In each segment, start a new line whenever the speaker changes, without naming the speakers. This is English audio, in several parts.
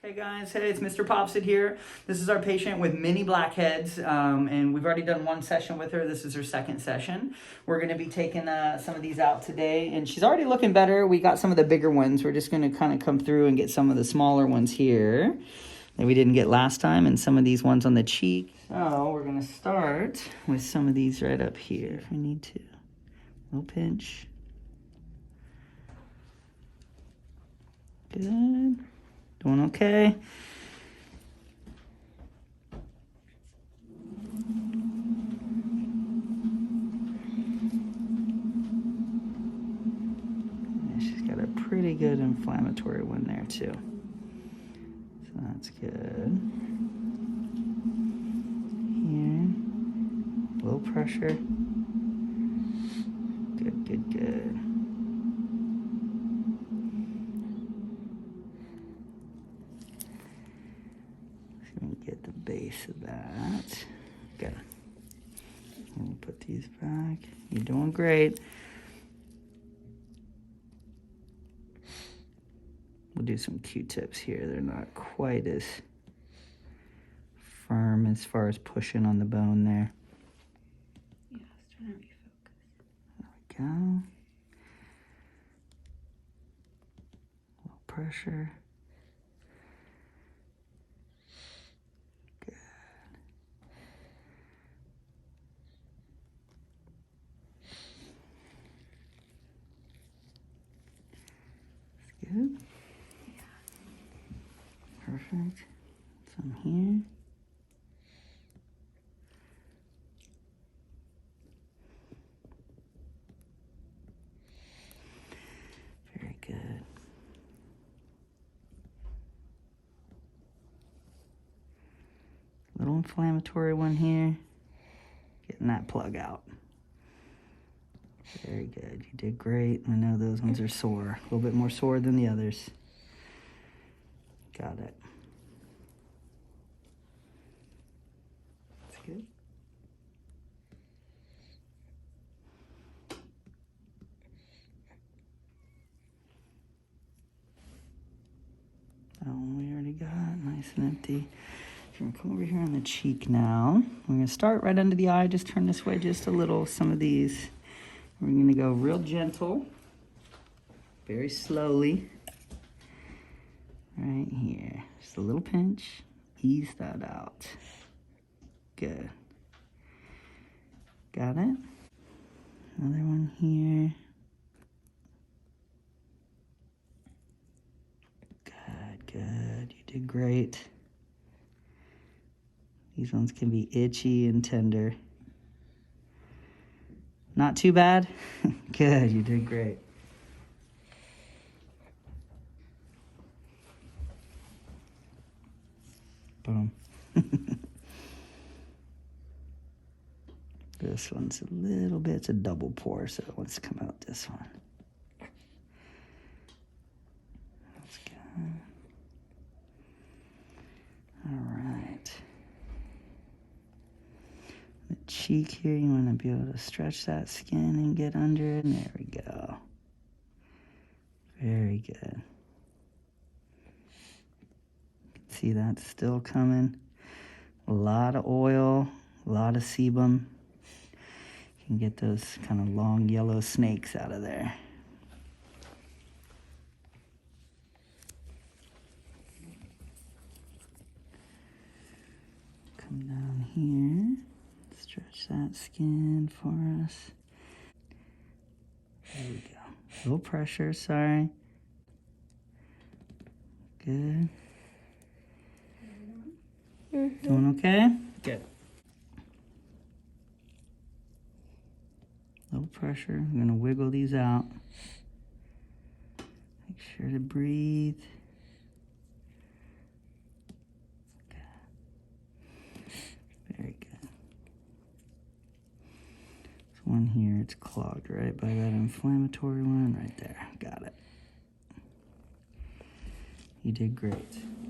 Hey guys, hey, it's MrPopZit here. This is our patient with mini blackheads, and we've already done one session with her. This is her second session. We're going to be taking some of these out today, and she's already looking better. We got some of the bigger ones. We're just going to kind of come through and get some of the smaller ones here that we didn't get last time, and some of these ones on the cheek. So we're going to start with some of these right up here if we need to. Little pinch. Good. Doing okay. She's got a pretty good inflammatory one there too. So that's good. Here. Low pressure. Good, good, good. Get the base of that. Good. We'll put these back. You're doing great. We'll do some Q-tips here. They're not quite as firm as far as pushing on the bone there.
Yeah, I was trying to refocus.
There we go. Low pressure. Good.
Yeah.
Perfect. Some here. Very good. Little inflammatory one here. Getting that plug out. Very good. You did great. I know those ones are sore. A little bit more sore than the others. Got it. That's good. That one we already got. Nice and empty. We're going to come over here on the cheek now. We're going to start right under the eye. Just turn this way just a little. Some of these. We're going to go real gentle, very slowly, right here. Just a little pinch, ease that out. Good. Got it? Another one here. Good, good. You did great. These ones can be itchy and tender. Not too bad? Good, you did great. Boom. This one's a little bit, it's a double pore, so it wants to come out this one. That's good. All right. The cheek here, you want to be able to stretch that skin and get under it. And there we go. Very good. See that's still coming. A lot of oil, a lot of sebum. You can get those kind of long yellow snakes out of there. Come down here. Stretch that skin for us. There we go. A little pressure, sorry. Good. Doing okay? Good. Little pressure. I'm going to wiggle these out. Make sure to breathe. Very good. This one here, it's clogged right by that inflammatory one right there. Got it. You did great.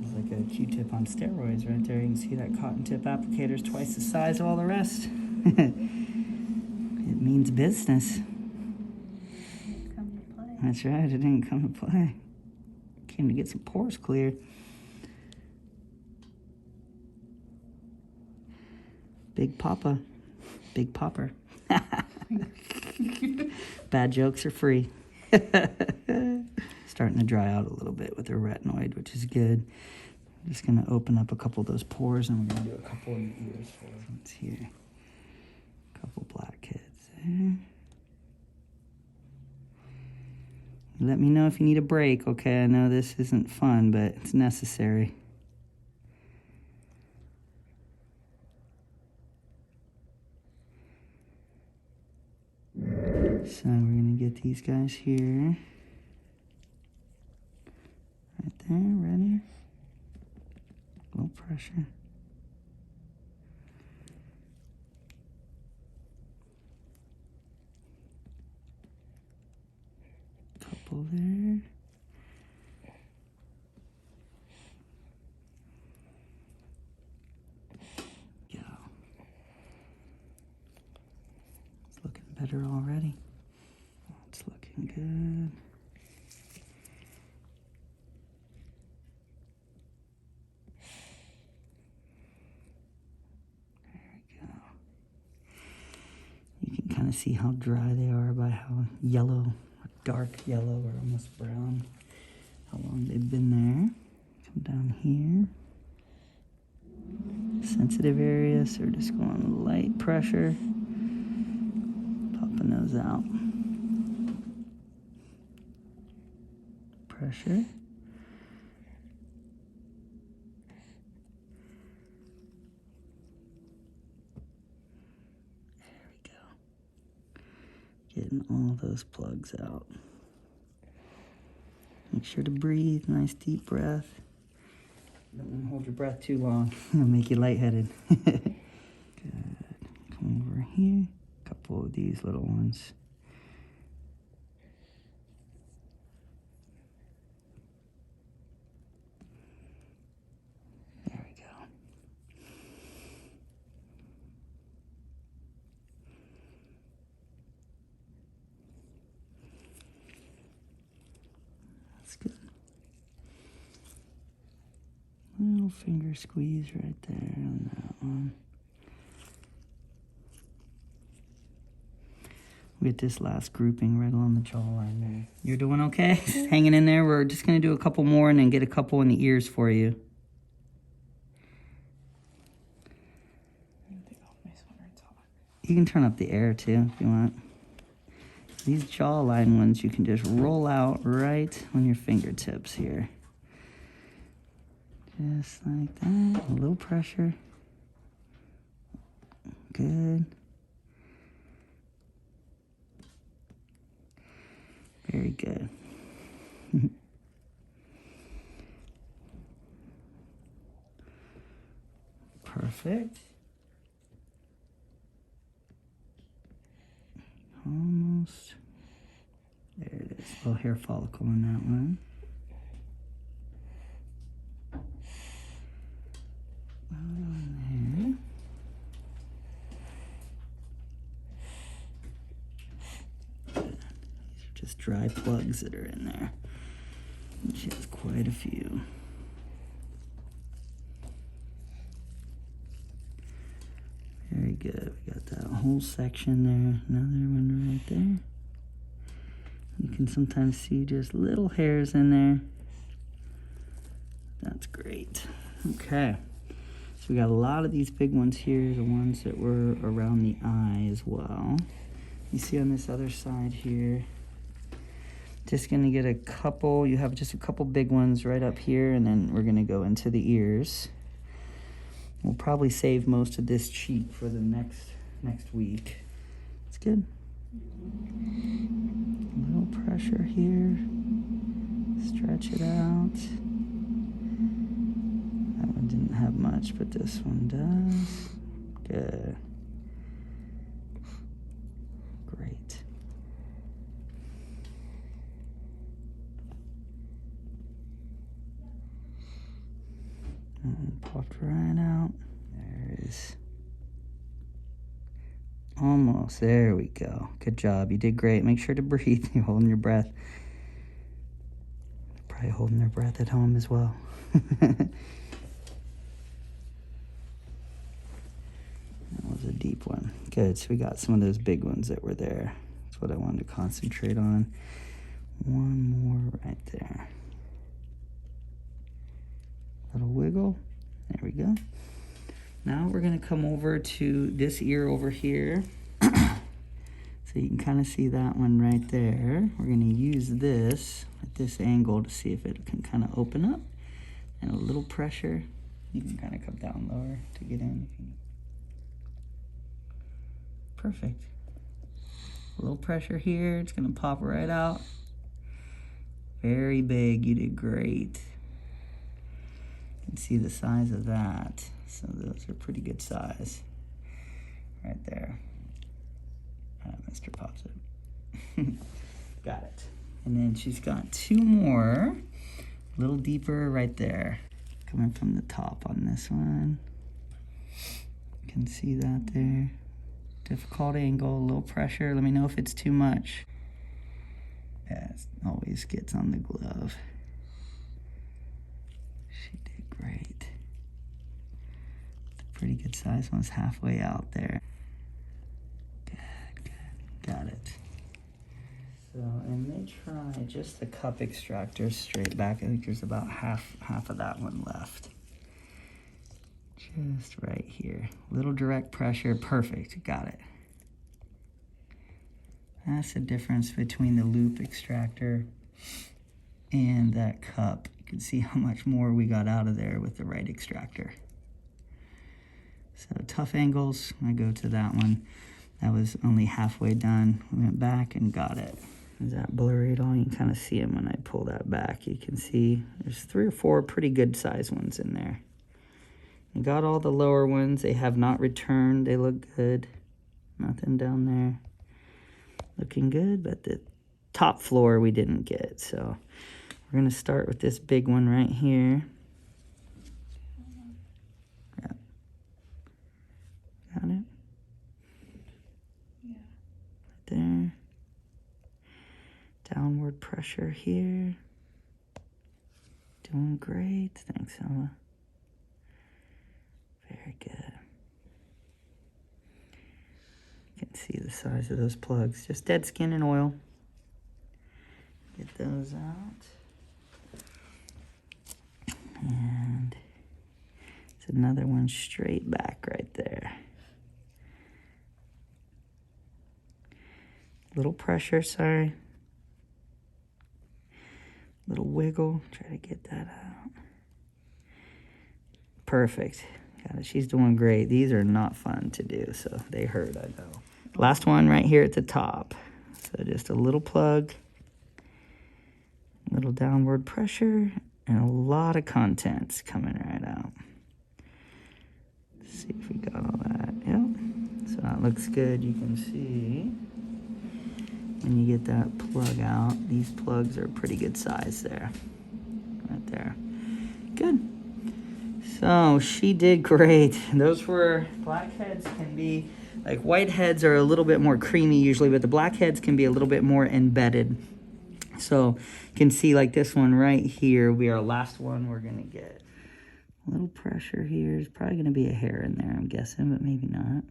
It's like a Q-tip on steroids right there. You can see that cotton tip applicator is twice the size of all the rest. It means business.
Come to play.
That's right, it didn't come to play. Came to get some pores clear. Big Papa. Big Popper. Bad jokes are free. Starting to dry out a little bit with her retinoid, which is good. I'm just going to open up a couple of those pores, and we're going to do a couple in the ears for her. It's here. A couple blackheads there. Let me know if you need a break, okay? I know this isn't fun, but it's necessary. So we're going to get these guys here. Right there, ready? Low pressure. Couple there. Go. It's looking better already. It's looking good. Kind of see how dry they are by how yellow, dark yellow or almost brown, how long they've been there. Come down here. Sensitive areas, so we're just going light pressure, popping those out. Pressure. Getting all those plugs out. Make sure to breathe. Nice deep breath. Don't want to hold your breath too long. It'll make you lightheaded. Good. Come over here. A couple of these little ones. There we go. Good. Little finger squeeze right there on that one. We get this last grouping right along the jawline there. You're doing okay? Hanging in there. We're just going to do a couple more and then get a couple in the ears for you. You can turn up the air too if you want. These jawline ones you can just roll out right on your fingertips here. Just like that. A little pressure. Good. Very good. Perfect. Almost. There it is. Little hair follicle on that one. There. These are just dry plugs that are in there. And she has quite a few. Very good. We got that whole section there. Another one right there. You can sometimes see just little hairs in there. That's great. Okay. So we got a lot of these big ones here, the ones that were around the eye as well. You see on this other side here, just gonna get a couple, you have just a couple big ones right up here, and then we're gonna go into the ears. We'll probably save most of this cheek for the next week. It's good. A little pressure here. Stretch it out. That one didn't have much, but this one does. Good. Great. And popped right out. There it is. Almost. There we go. Good job. You did great. Make sure to breathe. You're holding your breath. Probably holding their breath at home as well. deep one. Good, so we got some of those big ones that were there. That's what I wanted to concentrate on. One more right there. Little wiggle, there we go. Now we're gonna come over to this ear over here. So you can kind of see that one right there. We're gonna use this at this angle to see if it can kind of open up. And a little pressure. You can kind of come down lower to get in. Perfect. A little pressure here, it's gonna pop right out. Very big, you did great. You can see the size of that. So those are pretty good size. Right there. MrPopZit. Got it. And then she's got two more, a little deeper right there. Coming from the top on this one. You can see that there. Difficult angle, a little pressure. Let me know if it's too much. Yeah, it always gets on the glove. She did great. The pretty good size one's halfway out there. Got it. So, and they try just the cup extractor straight back. I think there's about half of that one left. Just right here. Little direct pressure, perfect, got it. That's the difference between the loop extractor and that cup. You can see how much more we got out of there with the right extractor. So tough angles, I go to that one. That was only halfway done. We went back and got it. Is that blurry at all? You can kind of see them when I pull that back. You can see there's 3 or 4 pretty good size ones in there. You got all the lower ones. They have not returned. They look good. Nothing down there. Looking good, but the top floor we didn't get. So we're gonna start with this big one right here. Yep. Got it? There. Downward pressure here. Doing great. Thanks, Emma. Very good. You can see the size of those plugs. Just dead skin and oil. Get those out. And it's another one straight back right there. Little pressure, sorry. Little wiggle, try to get that out. Perfect. Got it. She's doing great. These are not fun to do, so they hurt, I know. Last one right here at the top. So just a little plug, little downward pressure, and a lot of contents coming right out. Let's see if we got all that. Yep. So that looks good. You can see when you get that plug out, these plugs are pretty good size there. Right there. Good. So she did great. Those were, blackheads can be, like whiteheads are a little bit more creamy usually, but the blackheads can be a little bit more embedded. So you can see like this one right here, we are last one we're gonna get. A little pressure here. There's probably gonna be a hair in there, I'm guessing, but maybe not.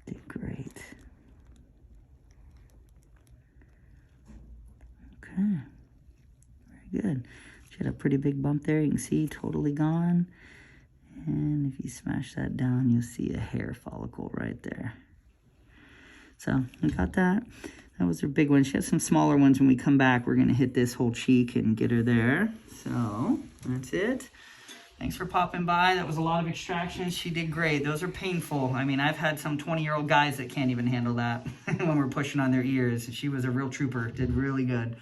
Did great. Okay, very good. She had a pretty big bump there. You can see totally gone. And if you smash that down, you'll see a hair follicle right there. So we got that. That was her big one. She has some smaller ones. When we come back, we're gonna hit this whole cheek and get her there. So that's it. Thanks for popping by. That was a lot of extractions. She did great. Those are painful. I mean, I've had some 20-year-old guys that can't even handle that when we're pushing on their ears. She was a real trooper. Did really good.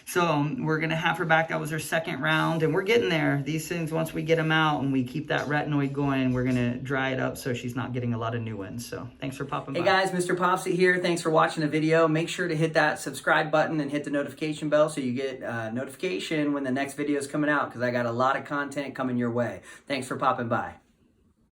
So we're going to have her back. That was her second round, and we're getting there. These things, once we get them out and we keep that retinoid going, we're going to dry it up so she's not getting a lot of new ones. So thanks for popping by. Hey guys, MrPopZit here. Thanks for watching the video. Make sure to hit that subscribe button and hit the notification bell so you get notification when the next video is coming out, because I got a lot of content coming your way. Thanks for popping by.